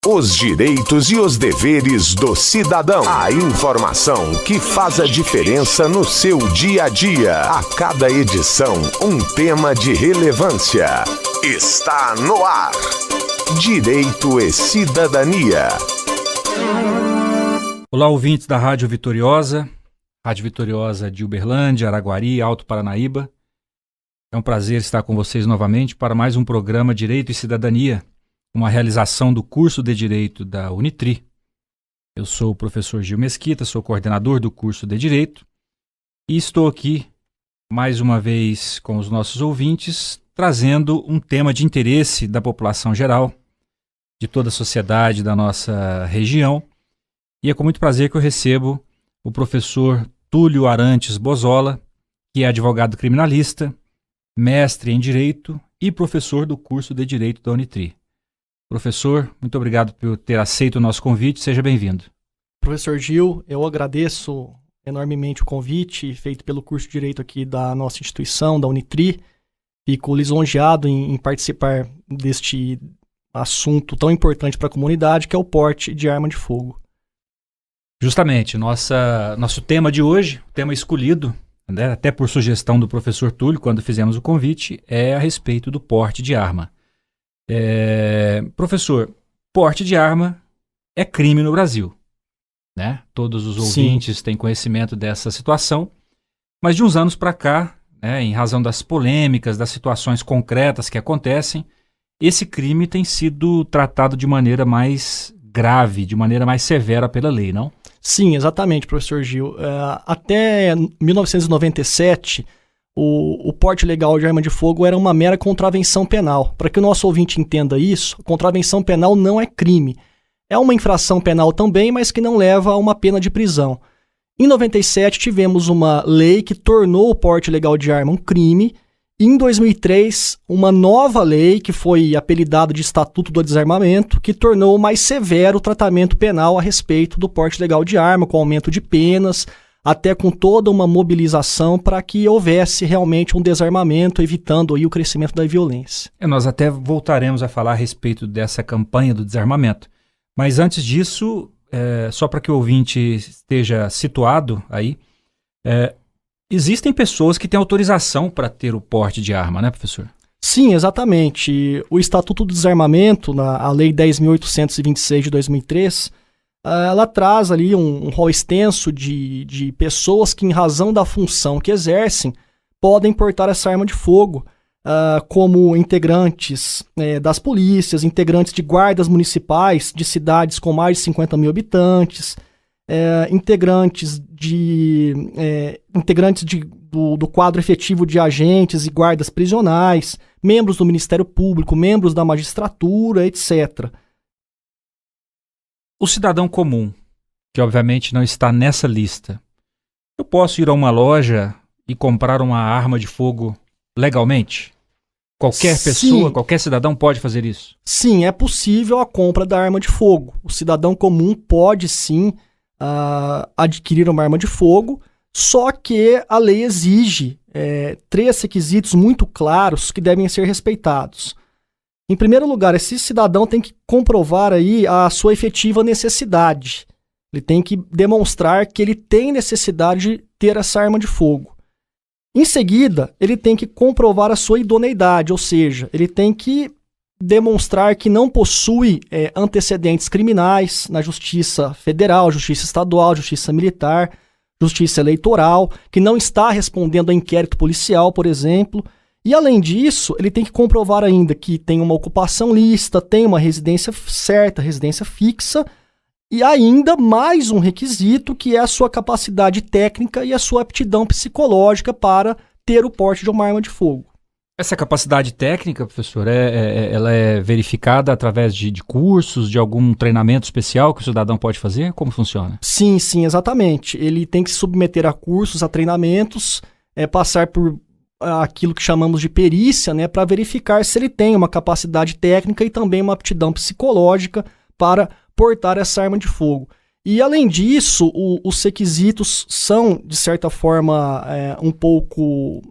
Os direitos e os deveres do cidadão. A informação que faz a diferença no seu dia a dia. A cada edição, um tema de relevância. Está no ar. Direito e Cidadania. Olá, ouvintes da Rádio Vitoriosa de Uberlândia, Araguari, Alto Paranaíba. É um prazer estar com vocês novamente para mais um programa Direito e Cidadania, uma realização do curso de Direito da Unitri. Eu sou o professor Gil Mesquita, sou coordenador do curso de Direito e estou aqui mais uma vez com os nossos ouvintes, trazendo um tema de interesse da população geral, de toda a sociedade da nossa região. E é com muito prazer que eu recebo o professor Túlio Arantes Bozola, que é advogado criminalista, mestre em Direito e professor do curso de Direito da Unitri. Professor, muito obrigado por ter aceito o nosso convite. Seja bem-vindo. Professor Gil, eu agradeço enormemente o convite feito pelo curso de Direito aqui da nossa instituição, da Unitri. Fico lisonjeado em participar deste assunto tão importante para a comunidade, que é o porte de arma de fogo. Justamente, nosso tema de hoje, o tema escolhido, né, até por sugestão do professor Túlio, quando fizemos o convite, é a respeito do porte de arma. Professor, porte de arma é crime no Brasil, né? Todos os ouvintes têm conhecimento dessa situação, mas de uns anos para cá, né, em razão das polêmicas, das situações concretas que acontecem, esse crime tem sido tratado de maneira mais grave, de maneira mais severa pela lei, não? Sim, exatamente, professor Gil. Até 1997... O porte legal de arma de fogo era uma mera contravenção penal. Para que o nosso ouvinte entenda isso, a contravenção penal não é crime. É uma infração penal também, mas que não leva a uma pena de prisão. Em 97 tivemos uma lei que tornou o porte legal de arma um crime. E em 2003, uma nova lei, que foi apelidada de Estatuto do Desarmamento, que tornou mais severo o tratamento penal a respeito do porte legal de arma, com aumento de penas, até com toda uma mobilização para que houvesse realmente um desarmamento, evitando aí o crescimento da violência. Nós até voltaremos a falar a respeito dessa campanha do desarmamento. Mas antes disso, só para que o ouvinte esteja situado aí, existem pessoas que têm autorização para ter o porte de arma, né, professor? Sim, exatamente. O Estatuto do Desarmamento, a Lei 10.826 de 2003, ela traz ali um rol extenso de pessoas que, em razão da função que exercem, podem portar essa arma de fogo, como integrantes das polícias, integrantes de guardas municipais de cidades com mais de 50 mil habitantes, integrantes do quadro efetivo de agentes e guardas prisionais, membros do Ministério Público, membros da magistratura, etc. O cidadão comum, que obviamente não está nessa lista, eu posso ir a uma loja e comprar uma arma de fogo legalmente? Qualquer pessoa, qualquer cidadão pode fazer isso? Sim, é possível a compra da arma de fogo. O cidadão comum pode sim adquirir uma arma de fogo, só que a lei exige 3 requisitos muito claros que devem ser respeitados. Em primeiro lugar, esse cidadão tem que comprovar aí a sua efetiva necessidade. Ele tem que demonstrar que ele tem necessidade de ter essa arma de fogo. Em seguida, ele tem que comprovar a sua idoneidade, ou seja, ele tem que demonstrar que não possui antecedentes criminais na Justiça Federal, Justiça Estadual, Justiça Militar, Justiça Eleitoral, que não está respondendo a inquérito policial, por exemplo. E, além disso, ele tem que comprovar ainda que tem uma ocupação lícita, tem uma residência certa, residência fixa, e ainda mais um requisito, que é a sua capacidade técnica e a sua aptidão psicológica para ter o porte de uma arma de fogo. Essa capacidade técnica, professor, ela é verificada através de cursos, de algum treinamento especial que o cidadão pode fazer? Como funciona? Sim, exatamente. Ele tem que se submeter a cursos, a treinamentos, passar por aquilo que chamamos de perícia, né, para verificar se ele tem uma capacidade técnica e também uma aptidão psicológica para portar essa arma de fogo. E, além disso, os requisitos são, de certa forma, um pouco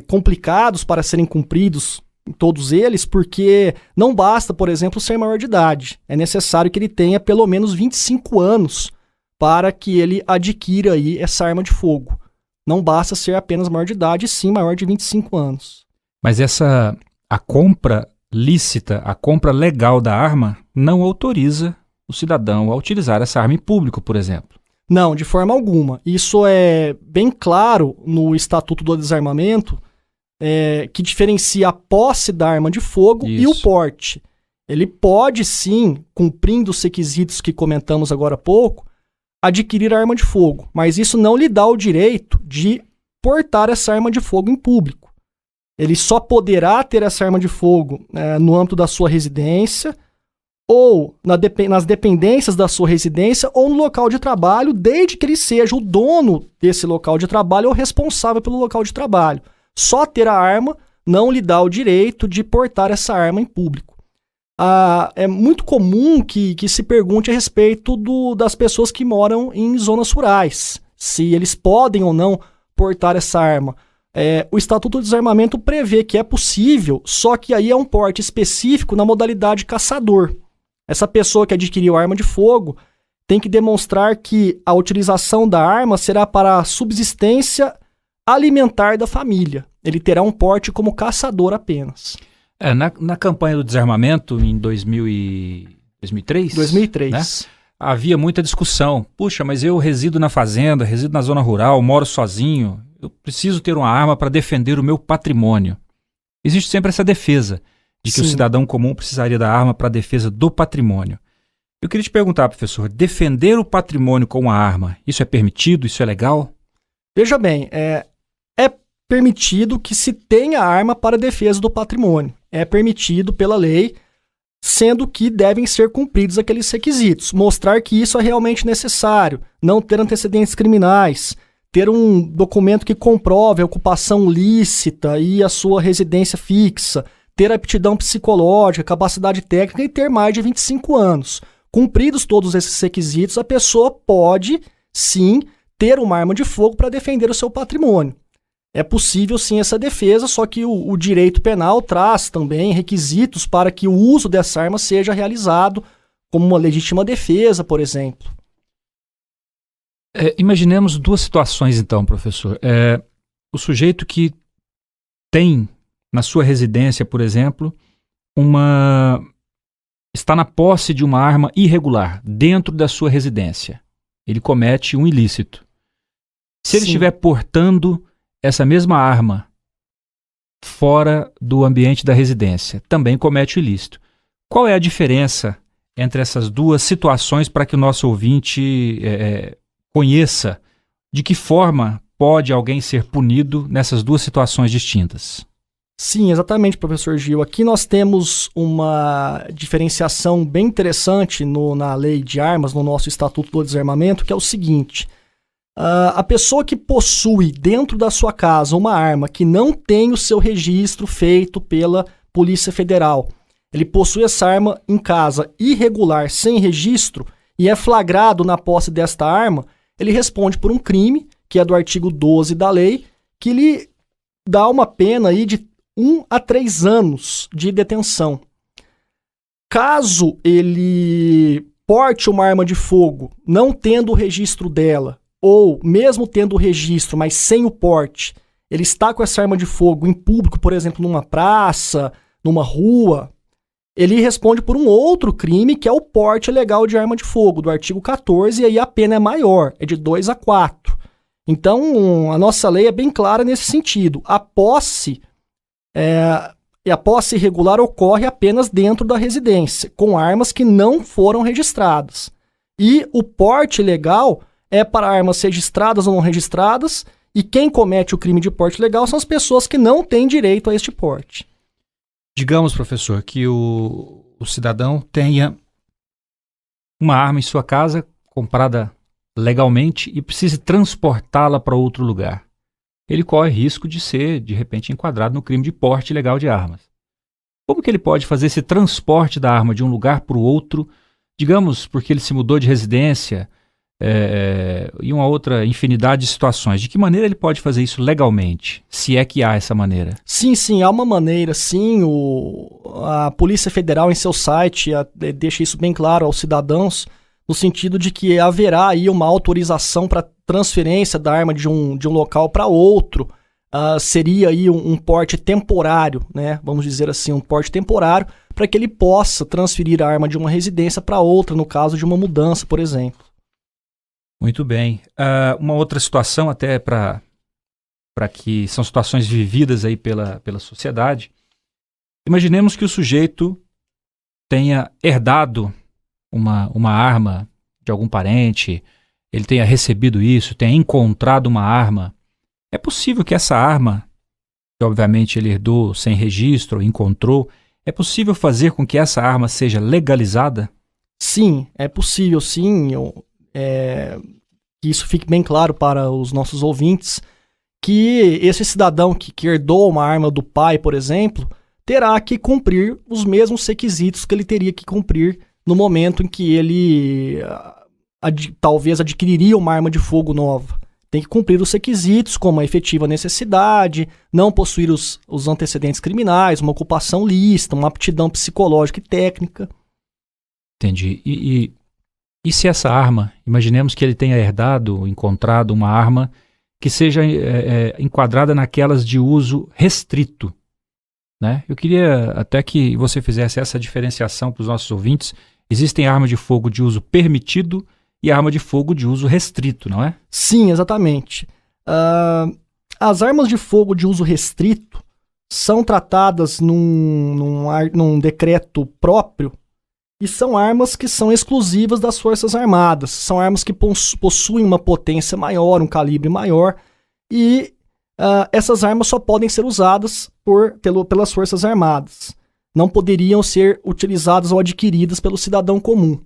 complicados para serem cumpridos em todos eles, porque não basta, por exemplo, ser maior de idade. É necessário que ele tenha pelo menos 25 anos para que ele adquira aí essa arma de fogo. Não basta ser apenas maior de idade, sim maior de 25 anos. Mas a compra lícita, a compra legal da arma, não autoriza o cidadão a utilizar essa arma em público, por exemplo. Não, de forma alguma. Isso é bem claro no Estatuto do Desarmamento, que diferencia a posse da arma de fogo e o porte. Ele pode, sim, cumprindo os requisitos que comentamos agora há pouco, adquirir a arma de fogo, mas isso não lhe dá o direito de portar essa arma de fogo em público. Ele só poderá ter essa arma de fogo no âmbito da sua residência, ou nas dependências da sua residência, ou no local de trabalho, desde que ele seja o dono desse local de trabalho ou responsável pelo local de trabalho. Só ter a arma não lhe dá o direito de portar essa arma em público. É muito comum que se pergunte a respeito das pessoas que moram em zonas rurais, se eles podem ou não portar essa arma. O Estatuto do Desarmamento prevê que é possível, só que aí é um porte específico na modalidade caçador. Essa pessoa que adquiriu a arma de fogo tem que demonstrar que a utilização da arma será para a subsistência alimentar da família. Ele terá um porte como caçador apenas. Na campanha do desarmamento em 2003, né, havia muita discussão. Puxa, mas eu resido na fazenda, resido na zona rural, moro sozinho. Eu preciso ter uma arma para defender o meu patrimônio. Existe sempre essa defesa de que o cidadão comum precisaria da arma para a defesa do patrimônio. Eu queria te perguntar, professor, defender o patrimônio com uma arma, isso é permitido? Isso é legal? Veja bem, é permitido que se tenha arma para a defesa do patrimônio. É permitido pela lei, sendo que devem ser cumpridos aqueles requisitos. Mostrar que isso é realmente necessário, não ter antecedentes criminais, ter um documento que comprove a ocupação lícita e a sua residência fixa, ter aptidão psicológica, capacidade técnica e ter mais de 25 anos. Cumpridos todos esses requisitos, a pessoa pode, sim, ter uma arma de fogo para defender o seu patrimônio. É possível, sim, essa defesa, só que o direito penal traz também requisitos para que o uso dessa arma seja realizado como uma legítima defesa, por exemplo. Imaginemos duas situações, então, professor. O sujeito que tem na sua residência, por exemplo, está na posse de uma arma irregular dentro da sua residência. Ele comete um ilícito. Se ele estiver portando essa mesma arma fora do ambiente da residência, também comete o ilícito. Qual é a diferença entre essas duas situações para que o nosso ouvinte conheça de que forma pode alguém ser punido nessas duas situações distintas? Sim, exatamente, professor Gil. Aqui nós temos uma diferenciação bem interessante na lei de armas, no nosso Estatuto do Desarmamento, que é o seguinte: a pessoa que possui dentro da sua casa uma arma que não tem o seu registro feito pela Polícia Federal, ele possui essa arma em casa irregular, sem registro, e é flagrado na posse desta arma, ele responde por um crime, que é do artigo 12 da lei, que lhe dá uma pena aí de 1 a 3 anos de detenção. Caso ele porte uma arma de fogo, não tendo o registro dela, ou mesmo tendo o registro, mas sem o porte, ele está com essa arma de fogo em público, por exemplo, numa praça, numa rua, ele responde por um outro crime, que é o porte ilegal de arma de fogo, do artigo 14, e aí a pena é maior, é de 2 a 4. Então, a nossa lei é bem clara nesse sentido. A posse irregular ocorre apenas dentro da residência, com armas que não foram registradas. E o porte ilegal é para armas registradas ou não registradas, e quem comete o crime de porte ilegal são as pessoas que não têm direito a este porte. Digamos, professor, que o cidadão tenha uma arma em sua casa, comprada legalmente, e precise transportá-la para outro lugar. Ele corre risco de ser, de repente, enquadrado no crime de porte ilegal de armas. Como que ele pode fazer esse transporte da arma de um lugar para o outro, digamos, porque ele se mudou de residência, e uma outra infinidade de situações. De que maneira ele pode fazer isso legalmente, se é que há essa maneira? Sim, há uma maneira, sim. A Polícia Federal, em seu site, deixa isso bem claro aos cidadãos, no sentido de que haverá aí uma autorização para transferência da arma de um local para outro. Seria aí um porte temporário, né? Vamos dizer assim, um porte temporário, para que ele possa transferir a arma de uma residência para outra, no caso de uma mudança, por exemplo. Muito bem. Uma outra situação, até para que são situações vividas aí pela sociedade. Imaginemos que o sujeito tenha herdado uma arma de algum parente, ele tenha recebido isso, tenha encontrado uma arma. É possível que essa arma, que obviamente ele herdou sem registro, encontrou, é possível fazer com que essa arma seja legalizada? Sim, é possível, sim. Que isso fique bem claro para os nossos ouvintes, que esse cidadão que herdou uma arma do pai, por exemplo, terá que cumprir os mesmos requisitos que ele teria que cumprir no momento em que ele talvez adquiriria uma arma de fogo nova. Tem que cumprir os requisitos, como a efetiva necessidade, não possuir os antecedentes criminais, uma ocupação lícita, uma aptidão psicológica e técnica. Entendi. E se essa arma, imaginemos que ele tenha herdado, encontrado uma arma que seja enquadrada naquelas de uso restrito, né? Eu queria até que você fizesse essa diferenciação para os nossos ouvintes. Existem armas de fogo de uso permitido e arma de fogo de uso restrito, não é? Sim, exatamente. As armas de fogo de uso restrito são tratadas num decreto próprio e são armas que são exclusivas das Forças Armadas. São armas que possuem uma potência maior, um calibre maior, e essas armas só podem ser usadas pelas Forças Armadas. Não poderiam ser utilizadas ou adquiridas pelo cidadão comum,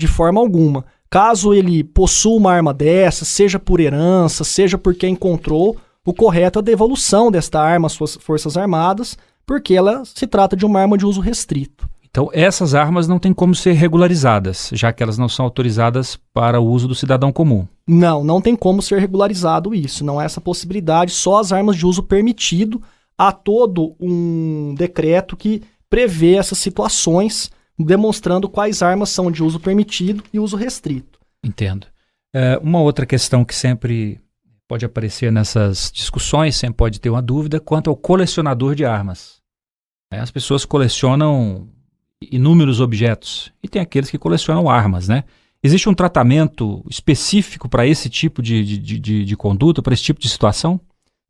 de forma alguma. Caso ele possua uma arma dessa, seja por herança, seja porque encontrou, o correto é a devolução desta arma às Forças Armadas, porque ela se trata de uma arma de uso restrito. Então, essas armas não têm como ser regularizadas, já que elas não são autorizadas para o uso do cidadão comum. Não tem como ser regularizado isso. Não há essa possibilidade, só as armas de uso permitido. Há todo um decreto que prevê essas situações, demonstrando quais armas são de uso permitido e uso restrito. Entendo. Uma outra questão que sempre pode aparecer nessas discussões, sempre pode ter uma dúvida, quanto ao colecionador de armas. As pessoas colecionam inúmeros objetos e tem aqueles que colecionam armas, né? Existe um tratamento específico para esse tipo de conduta, para esse tipo de situação?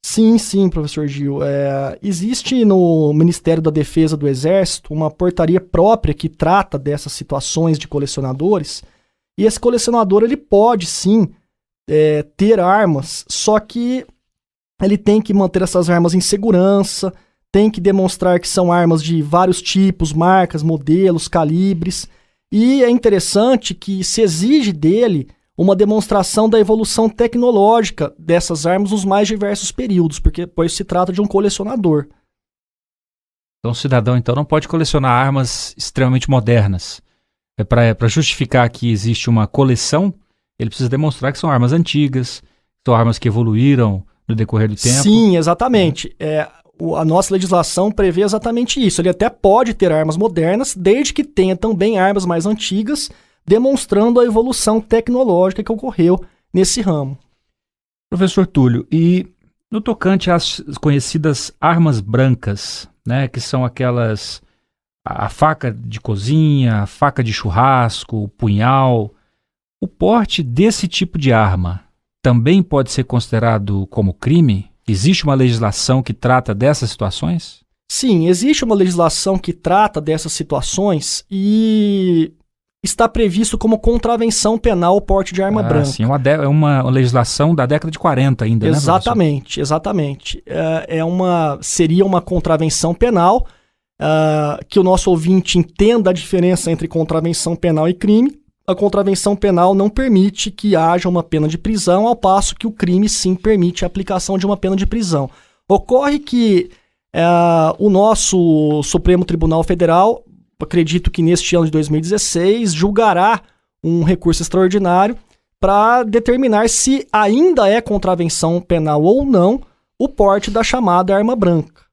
Sim, professor Gil. Existe no Ministério da Defesa do Exército uma portaria própria que trata dessas situações de colecionadores, e esse colecionador ele pode sim ter armas, só que ele tem que manter essas armas em segurança, tem que demonstrar que são armas de vários tipos, marcas, modelos, calibres, e é interessante que se exige dele uma demonstração da evolução tecnológica dessas armas nos mais diversos períodos, pois se trata de um colecionador. Então o cidadão não pode colecionar armas extremamente modernas. Para justificar que existe uma coleção, ele precisa demonstrar que são armas antigas, são armas que evoluíram no decorrer do tempo. Sim, exatamente. A nossa legislação prevê exatamente isso. Ele até pode ter armas modernas, desde que tenha também armas mais antigas, demonstrando a evolução tecnológica que ocorreu nesse ramo. Professor Túlio, e no tocante às conhecidas armas brancas, né, que são aquelas, a faca de cozinha, a faca de churrasco, o punhal, o porte desse tipo de arma também pode ser considerado como crime? Existe uma legislação que trata dessas situações? Sim, existe uma legislação que trata dessas situações e está previsto como contravenção penal o porte de arma branca. Sim, é uma legislação da década de 40 ainda, exatamente, né? Exatamente. Seria uma contravenção penal, que o nosso ouvinte entenda a diferença entre contravenção penal e crime. A contravenção penal não permite que haja uma pena de prisão, ao passo que o crime sim permite a aplicação de uma pena de prisão. Ocorre que o nosso Supremo Tribunal Federal, acredito que neste ano de 2016, julgará um recurso extraordinário para determinar se ainda é contravenção penal ou não o porte da chamada arma branca.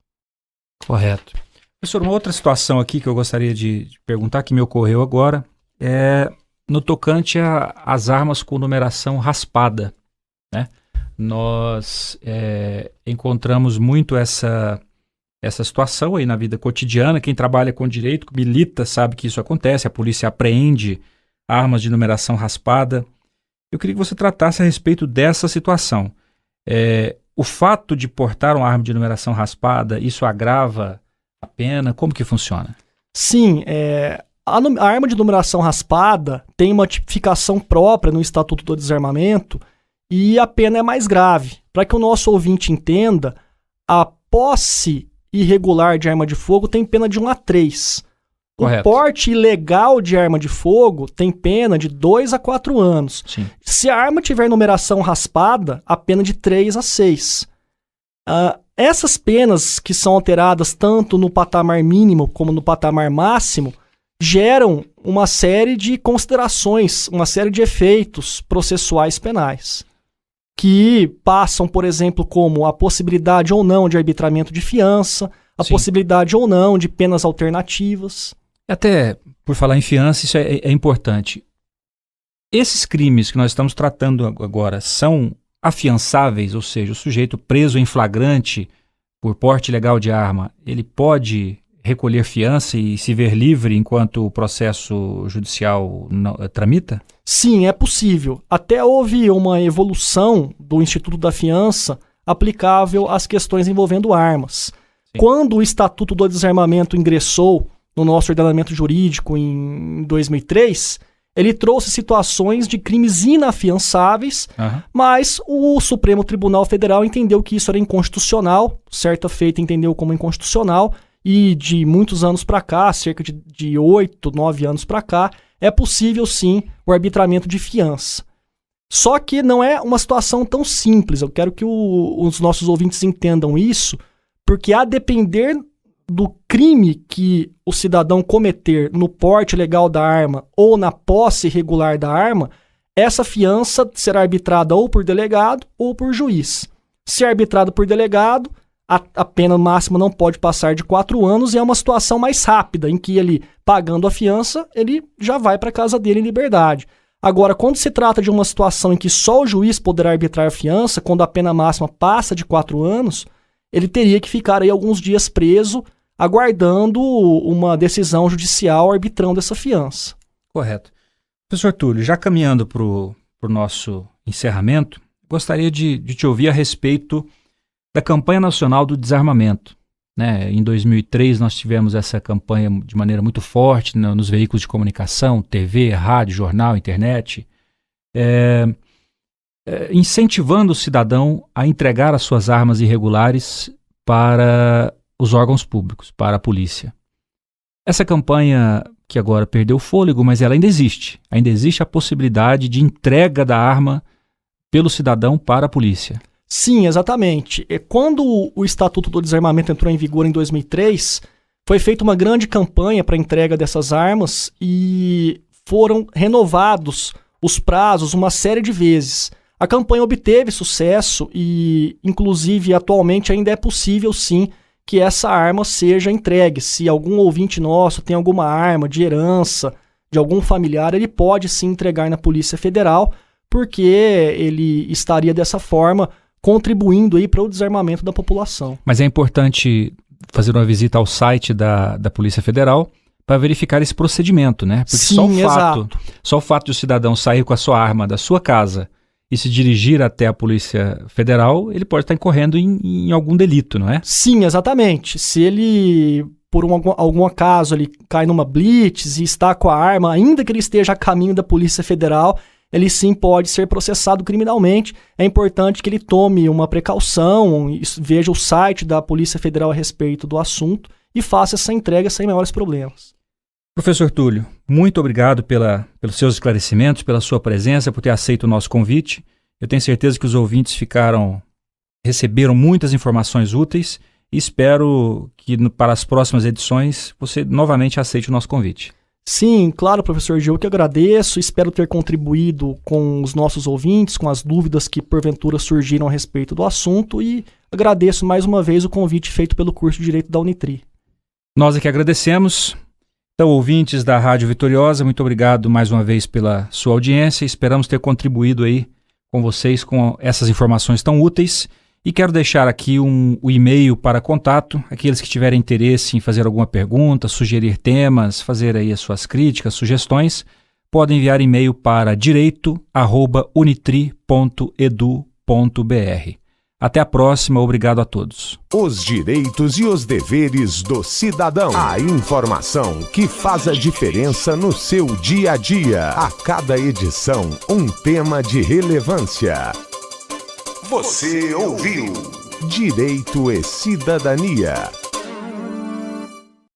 Correto. Professor, uma outra situação aqui que eu gostaria de perguntar, que me ocorreu agora, é no tocante às armas com numeração raspada, né? Nós encontramos muito essa situação aí na vida cotidiana. Quem trabalha com direito, milita, sabe que isso acontece. A polícia apreende armas de numeração raspada. Eu queria que você tratasse a respeito dessa situação. O fato de portar uma arma de numeração raspada, isso agrava a pena? Como que funciona? Sim, a arma de numeração raspada tem uma tipificação própria no Estatuto do Desarmamento e a pena é mais grave. Para que o nosso ouvinte entenda, a posse irregular de arma de fogo tem pena de 1 a 3. Correto. O porte ilegal de arma de fogo tem pena de 2 a 4 anos. Sim. Se a arma tiver numeração raspada, a pena de 3 a 6. Essas penas que são alteradas tanto no patamar mínimo como no patamar máximo geram uma série de considerações, uma série de efeitos processuais penais, que passam, por exemplo, como a possibilidade ou não de arbitramento de fiança, a Sim. possibilidade ou não de penas alternativas. Até, por falar em fiança, isso é importante. Esses crimes que nós estamos tratando agora são afiançáveis, ou seja, o sujeito preso em flagrante por porte ilegal de arma, ele pode recolher fiança e se ver livre enquanto o processo judicial tramita? Sim, é possível. Até houve uma evolução do Instituto da Fiança aplicável às questões envolvendo armas. Sim. Quando o Estatuto do Desarmamento ingressou no nosso ordenamento jurídico em 2003, ele trouxe situações de crimes inafiançáveis, mas o Supremo Tribunal Federal entendeu que isso era inconstitucional, certa feita entendeu como inconstitucional, e de muitos anos para cá, cerca de 8, 9 anos para cá, é possível sim o arbitramento de fiança. Só que não é uma situação tão simples, eu quero que os nossos ouvintes entendam isso, porque a depender do crime que o cidadão cometer no porte legal da arma ou na posse irregular da arma, essa fiança será arbitrada ou por delegado ou por juiz. Se é arbitrado por delegado, a pena máxima não pode passar de 4 anos e é uma situação mais rápida, em que ele, pagando a fiança, ele já vai para casa dele em liberdade. Agora, quando se trata de uma situação em que só o juiz poderá arbitrar a fiança, quando a pena máxima passa de 4 anos, ele teria que ficar aí alguns dias preso, aguardando uma decisão judicial arbitrando essa fiança. Correto. Professor Túlio, já caminhando para o nosso encerramento, gostaria de te ouvir a respeito da campanha nacional do desarmamento, né? Em 2003 nós tivemos essa campanha de maneira muito forte nos veículos de comunicação, TV, rádio, jornal, internet, incentivando o cidadão a entregar as suas armas irregulares para os órgãos públicos, para a polícia. Essa campanha que agora perdeu o fôlego, mas ela ainda existe. Ainda existe a possibilidade de entrega da arma pelo cidadão para a polícia. Sim, exatamente. Quando o Estatuto do Desarmamento entrou em vigor em 2003, foi feita uma grande campanha para a entrega dessas armas e foram renovados os prazos uma série de vezes. A campanha obteve sucesso e, inclusive, atualmente ainda é possível, sim, que essa arma seja entregue. Se algum ouvinte nosso tem alguma arma de herança de algum familiar, ele pode sim entregar na Polícia Federal, porque ele estaria dessa forma contribuindo aí para o desarmamento da população. Mas é importante fazer uma visita ao site da Polícia Federal para verificar esse procedimento, né? Porque sim, só o fato de o cidadão sair com a sua arma da sua casa e se dirigir até a Polícia Federal, ele pode estar incorrendo em algum delito, não é? Sim, exatamente. Se ele, por algum acaso, ele cai numa blitz e está com a arma, ainda que ele esteja a caminho da Polícia Federal, ele sim pode ser processado criminalmente. É importante que ele tome uma precaução, veja o site da Polícia Federal a respeito do assunto e faça essa entrega sem maiores problemas. Professor Túlio, muito obrigado pelos seus esclarecimentos, pela sua presença, por ter aceito o nosso convite. Eu tenho certeza que os ouvintes receberam muitas informações úteis e espero que para as próximas edições você novamente aceite o nosso convite. Sim, claro, professor Gil, eu que agradeço, espero ter contribuído com os nossos ouvintes, com as dúvidas que porventura surgiram a respeito do assunto e agradeço mais uma vez o convite feito pelo curso de Direito da Unitri. Nós é que agradecemos. Então, ouvintes da Rádio Vitoriosa, muito obrigado mais uma vez pela sua audiência. Esperamos ter contribuído aí com vocês com essas informações tão úteis. E quero deixar aqui o e-mail para contato. Aqueles que tiverem interesse em fazer alguma pergunta, sugerir temas, fazer aí as suas críticas, sugestões, podem enviar e-mail para direito@unitri.edu.br. Até a próxima, obrigado a todos. Os direitos e os deveres do cidadão. A informação que faz a diferença no seu dia a dia. A cada edição, um tema de relevância. Você ouviu Direito e Cidadania.